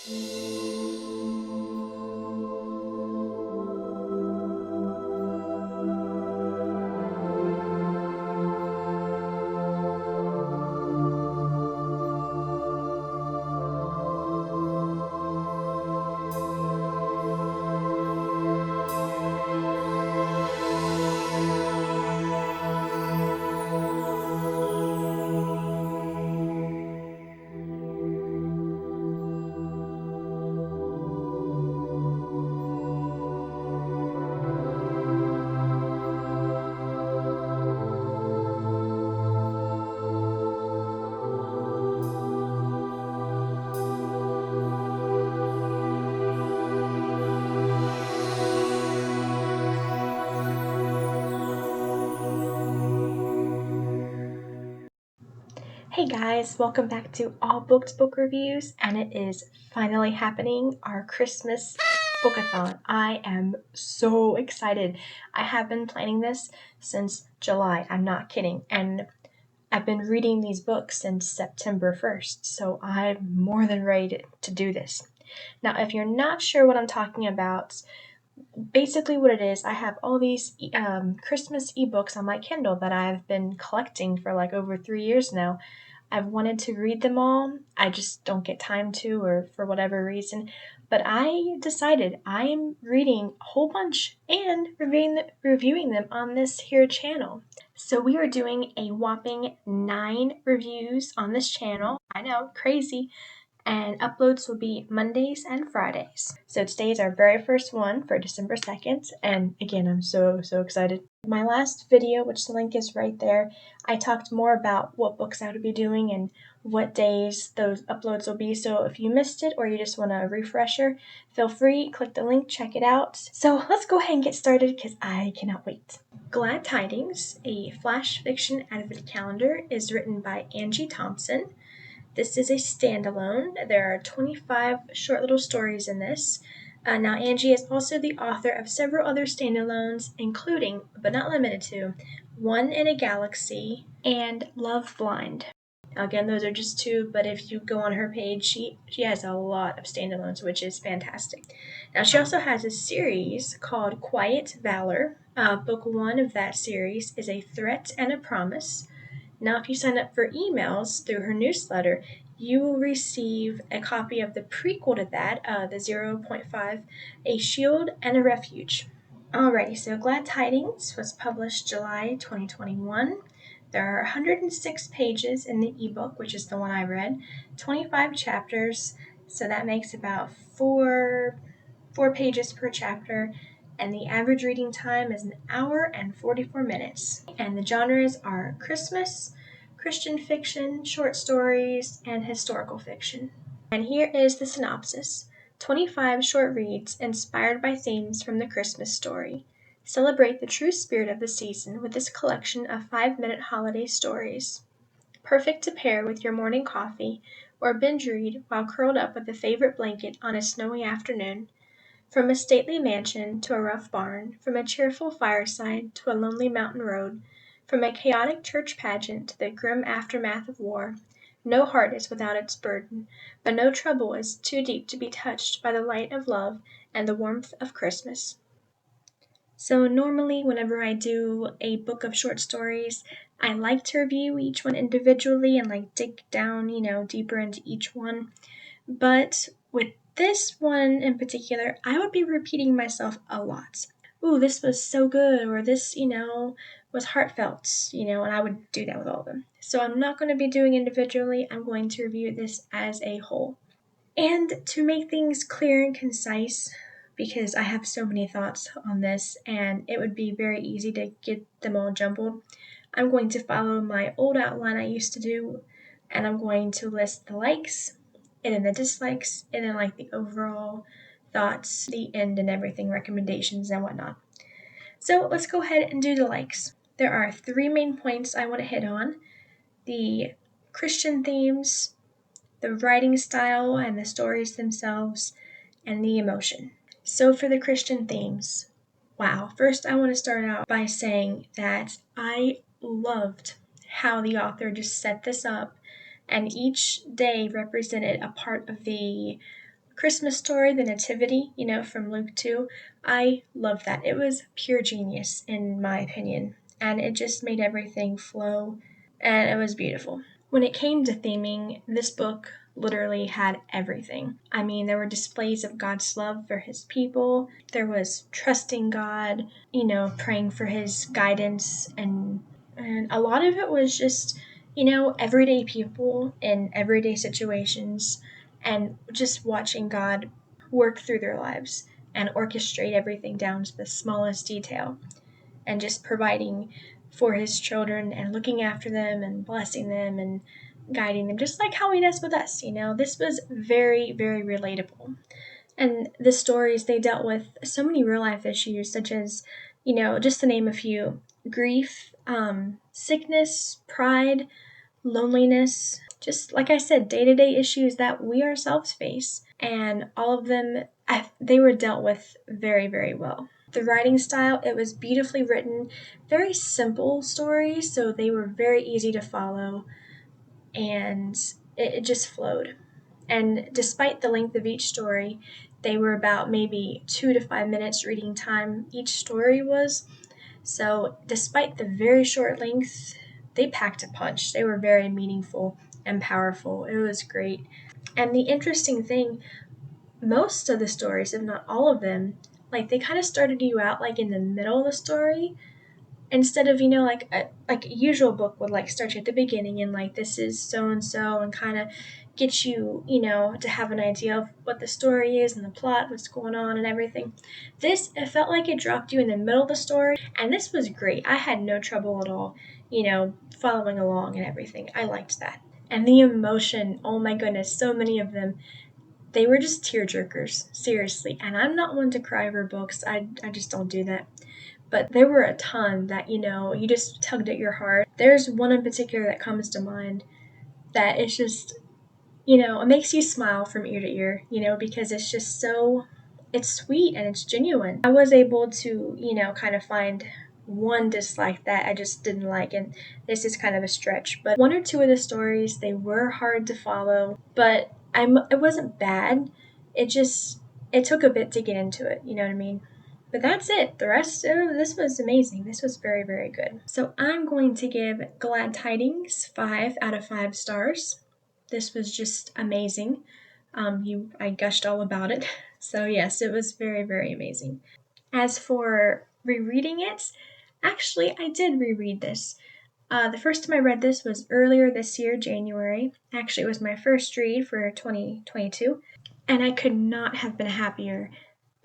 Hey guys, welcome back to All Booked Book Reviews, and it is finally happening, our Christmas Book-a-thon. I am so excited. I have been planning this since July, I'm not kidding, and I've been reading these books since September 1st, so I'm more than ready to do this. Now, if you're not sure what I'm talking about, basically what it is, I have all these Christmas ebooks on my Kindle that I've been collecting for like over 3 years now. I've wanted to read them all. I just don't get time to, or for whatever reason. But I decided I am reading a whole bunch and reviewing them on this here channel. So we are doing a whopping 9 reviews on this channel. I know, crazy. And uploads will be Mondays and Fridays. So today is our very first one for December 2nd, and again, I'm so excited. My last video, which the link is right there, I talked more about what books I would be doing and what days those uploads will be, so if you missed it or you just want a refresher, feel free, click the link, check it out. So let's go ahead and get started because I cannot wait. Glad Tidings, a flash fiction advent calendar, is written by Angie Thompson. This is a standalone. There are 25 short little stories in this. Now, Angie is also the author of several other standalones, including, but not limited to, One in a Galaxy and Love Blind. Now, again, those are just two, but if you go on her page, she has a lot of standalones, which is fantastic. Now, she also has a series called Quiet Valor. Book 1 of that series is A Threat and a Promise. Now, if you sign up for emails through her newsletter, you will receive a copy of the prequel to that, the 0.5, A Shield and a Refuge. Alrighty, so Glad Tidings was published July 2021. There are 106 pages in the ebook, which is the one I read, 25 chapters, so that makes about four pages per chapter, and the average reading time is 1 hour and 44 minutes. And the genres are Christmas, Christian fiction, short stories, and historical fiction. And here is the synopsis. 25 short reads inspired by themes from the Christmas story. Celebrate the true spirit of the season with this collection of 5-minute holiday stories. Perfect to pair with your morning coffee or binge read while curled up with a favorite blanket on a snowy afternoon. From a stately mansion to a rough barn, from a cheerful fireside to a lonely mountain road, from a chaotic church pageant to the grim aftermath of war, no heart is without its burden, but no trouble is too deep to be touched by the light of love and the warmth of Christmas. So normally whenever I do a book of short stories, I like to review each one individually and like dig down, deeper into each one. But with this one in particular, I would be repeating myself a lot. Ooh, this was so good, or this, was heartfelt, and I would do that with all of them. So I'm not going to be doing individually, I'm going to review this as a whole. And to make things clear and concise, because I have so many thoughts on this and it would be very easy to get them all jumbled, I'm going to follow my old outline I used to do, and I'm going to list the likes, and then the dislikes, and then like the overall thoughts, the end and everything, recommendations and whatnot. So let's go ahead and do the likes. There are 3 main points I want to hit on: the Christian themes, the writing style and the stories themselves, and the emotion. So for the Christian themes, wow. First, I want to start out by saying that I loved how the author just set this up, and each day represented a part of the Christmas story, the Nativity, from Luke 2. I love that. It was pure genius, in my opinion, and it just made everything flow, and it was beautiful. When it came to theming, this book literally had everything. I mean, there were displays of God's love for his people, there was trusting God, praying for his guidance, and a lot of it was just, everyday people in everyday situations, and just watching God work through their lives and orchestrate everything down to the smallest detail, and just providing for his children and looking after them and blessing them and guiding them, just like how he does with us. This was very, very relatable. And the stories, they dealt with so many real life issues, such as, just to name a few: grief, sickness, pride, loneliness, just like I said, day-to-day issues that we ourselves face. And all of them, they were dealt with very, very well. The writing style, it was beautifully written, very simple stories, so they were very easy to follow, and it just flowed. And despite the length of each story, they were about maybe 2 to 5 minutes reading time each story was. So despite the very short length, they packed a punch. They were very meaningful and powerful. It was great. And the interesting thing, most of the stories, if not all of them, like they kind of started you out like in the middle of the story, instead of like a usual book would like start you at the beginning and like this is so and so, and kind of get you to have an idea of what the story is and the plot, what's going on and everything. This, it felt like it dropped you in the middle of the story, and this was great. I had no trouble at all following along and everything. I liked that. And the emotion, oh my goodness, so many of them, they were just tearjerkers, seriously. And I'm not one to cry over books. I just don't do that. But there were a ton that, you just tugged at your heart. There's one in particular that comes to mind that it's just, it makes you smile from ear to ear, because it's just so, it's sweet and it's genuine. I was able to, kind of find one dislike that I just didn't like, and this is kind of a stretch, but one or two of the stories, they were hard to follow, but it wasn't bad. It took a bit to get into it, you know what I mean? But that's it. The rest of this was amazing. This was very, very good. So I'm going to give Glad Tidings 5 out of 5 stars. This was just amazing. I gushed all about it. So yes, it was very, very amazing. As for rereading it, actually I did reread this. The first time I read this was earlier this year, January. Actually, it was my first read for 2022, and I could not have been happier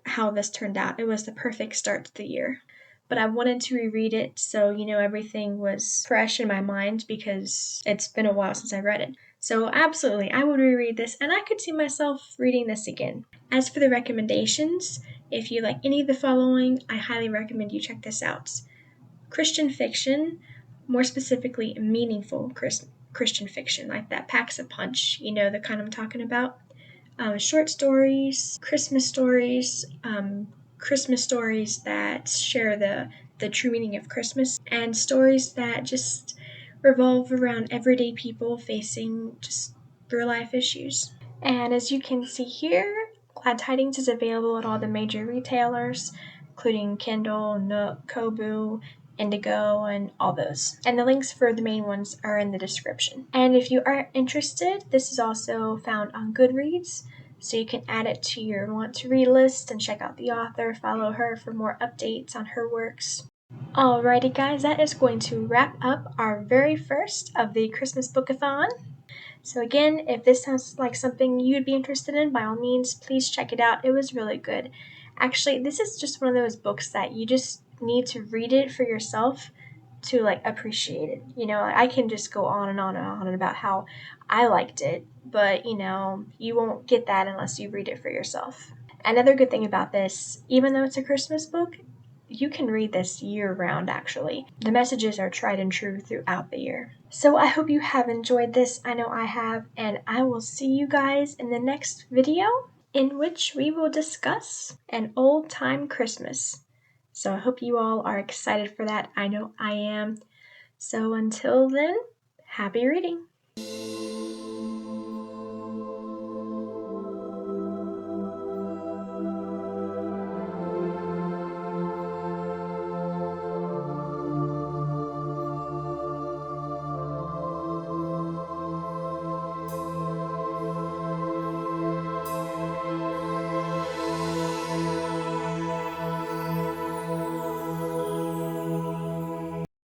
how this turned out. It was the perfect start to the year. But I wanted to reread it so, everything was fresh in my mind, because it's been a while since I read it. So absolutely, I would reread this, and I could see myself reading this again. As for the recommendations, if you like any of the following, I highly recommend you check this out. Christian fiction, more specifically meaningful Christian fiction, like that packs a punch, the kind I'm talking about. Short stories, Christmas stories that share the true meaning of Christmas, and stories that just revolve around everyday people facing just real life issues. And as you can see here, Glad Tidings is available at all the major retailers, including Kindle, Nook, Kobo, Indigo, and all those. And the links for the main ones are in the description. And if you are interested, this is also found on Goodreads, so you can add it to your want to read list and check out the author, follow her for more updates on her works. Alrighty guys, that is going to wrap up our very first of the Christmas Book-a-thon. So again, if this sounds like something you'd be interested in, by all means, please check it out. It was really good. Actually, this is just one of those books that you just need to read it for yourself to appreciate it. I can just go on and on and on about how I liked it, but you won't get that unless you read it for yourself. Another good thing about this, even though it's a Christmas book, you can read this year-round, actually. The messages are tried and true throughout the year. So I hope you have enjoyed this. I know I have, and I will see you guys in the next video, in which we will discuss an old-time Christmas. So I hope you all are excited for that. I know I am. So until then, happy reading!